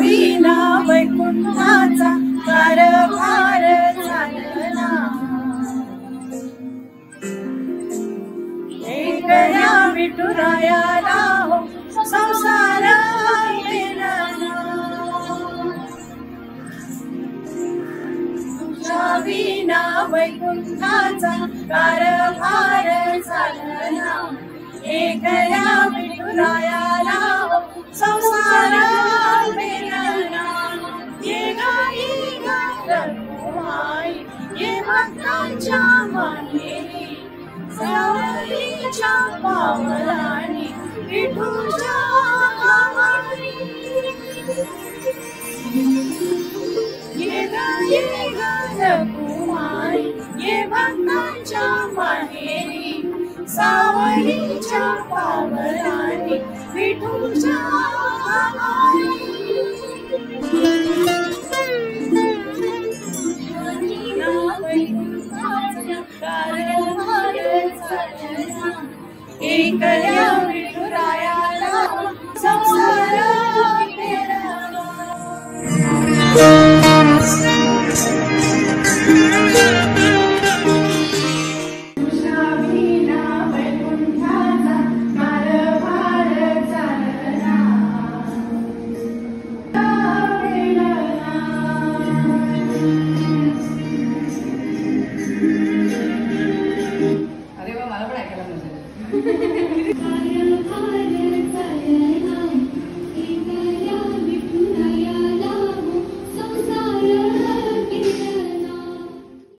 विना वैकुंठाचा कारभार चालला। एकया विठुरायाला हो संसार पेलला। तुझ्या विना वैकुंठाचा कारभार चालला। एकया विठुरायाला हो संसार पेलला। ये गा रघुमाई ये भक्तांच्या माहेरी, सावलीच्या पावलांनी विठूच्या गावानी। ये गा रघुमाई ये भक्तांच्या माहेरी, सावलीच्या पावलांनी विठूच्या